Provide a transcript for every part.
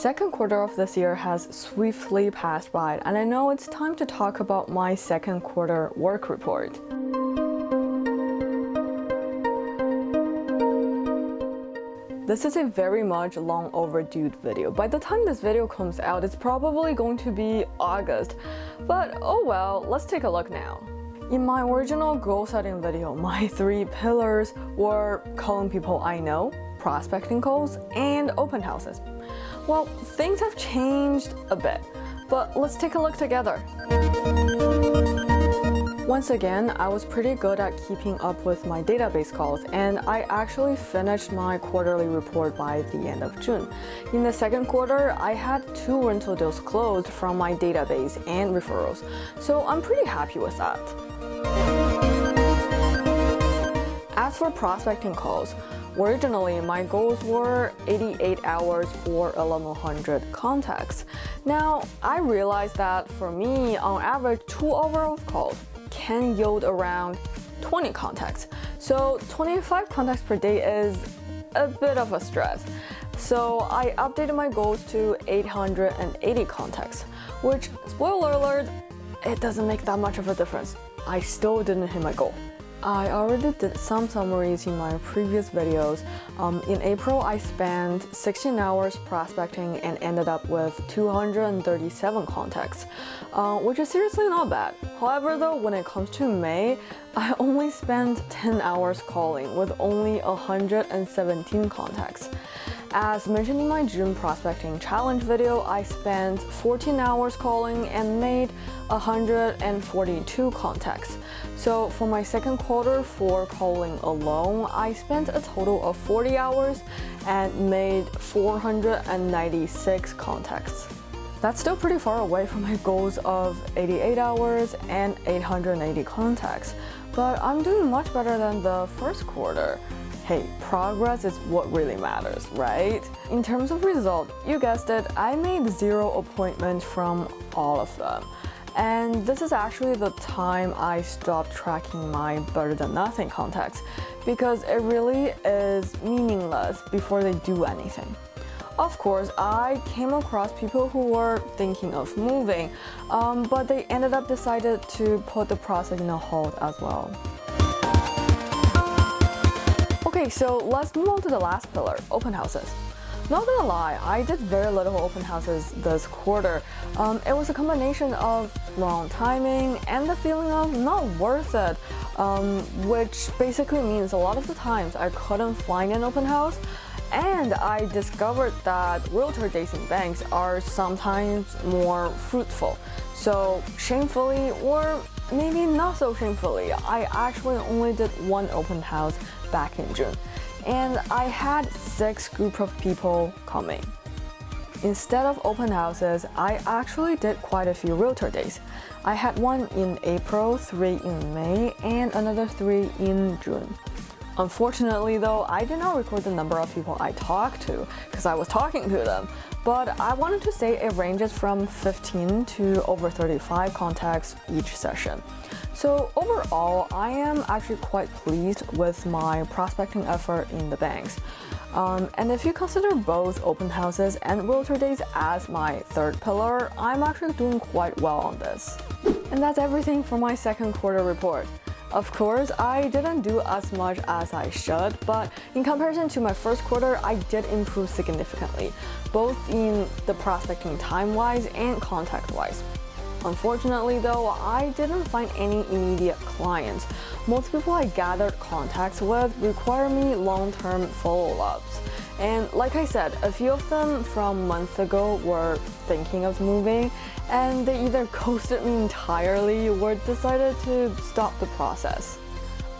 Second quarter of this year has swiftly passed by, and I know it's time to talk about my second quarter work report. This is a very much long overdue video. By the time this video comes out, it's probably going to be August. But oh well, let's take a look now. In my original goal setting video, my 3 pillars were calling people I know, prospecting calls, and open houses. Well, things have changed a bit, but let's take a look together. Once again, I was pretty good at keeping up with my database calls, and I actually finished my quarterly report by the end of June. In the second quarter, I had 2 rental deals closed from my database and referrals, so I'm pretty happy with that. As for prospecting calls, originally my goals were 88 hours for 1100 contacts. Now, I realized that for me, on average, 2 hours of calls can yield around 20 contacts. So 25 contacts per day is a bit of a stress. So I updated my goals to 880 contacts, which, spoiler alert, it doesn't make that much of a difference. I still didn't hit my goal. I already did some summaries in my previous videos. In April, I spent 16 hours prospecting and ended up with 237 contacts, which is seriously not bad. However, though, when it comes to May, I only spent 10 hours calling with only 117 contacts. As mentioned in my June prospecting challenge video, I spent 14 hours calling and made 142 contacts. So for my second quarter for calling alone, I spent a total of 40 hours and made 496 contacts. That's still pretty far away from my goals of 88 hours and 880 contacts, but I'm doing much better than the first quarter. Hey, progress is what really matters, right? In terms of result, you guessed it, I made 0 appointments from all of them. And this is actually the time I stopped tracking my better than nothing contacts, because it really is meaningless before they do anything. Of course, I came across people who were thinking of moving, but they ended up decided to put the process in a hold as well. Okay, so let's move on to the last pillar, open houses. Not gonna lie, I did very little open houses this quarter. It was a combination of wrong timing and the feeling of not worth it, which basically means a lot of the times I couldn't find an open house, and I discovered that realtor days in banks are sometimes more fruitful. So shamefully, or maybe not so shamefully, I actually only did 1 open house back in June, and I had 6 group of people coming. Instead of open houses, I actually did quite a few realtor days. I had 1 in April, 3 in May, and another 3 in June. Unfortunately though, I did not record the number of people I talked to because I was talking to them, but I wanted to say it ranges from 15 to over 35 contacts each session. So overall, I am actually quite pleased with my prospecting effort in the banks. And if you consider both open houses and realtor days as my 3rd pillar, I'm actually doing quite well on this. And that's everything for my second quarter report. Of course, I didn't do as much as I should, but in comparison to my first quarter, I did improve significantly, both in the prospecting time-wise and contact-wise. Unfortunately though, I didn't find any immediate clients. Most people I gathered contacts with require me long-term follow-ups. And like I said, a few of them from months ago were thinking of moving, and they either ghosted me entirely or decided to stop the process.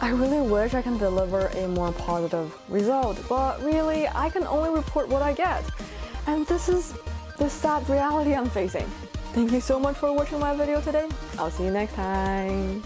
I really wish I can deliver a more positive result, but really, I can only report what I get. And this is the sad reality I'm facing. Thank you so much for watching my video today. I'll see you next time.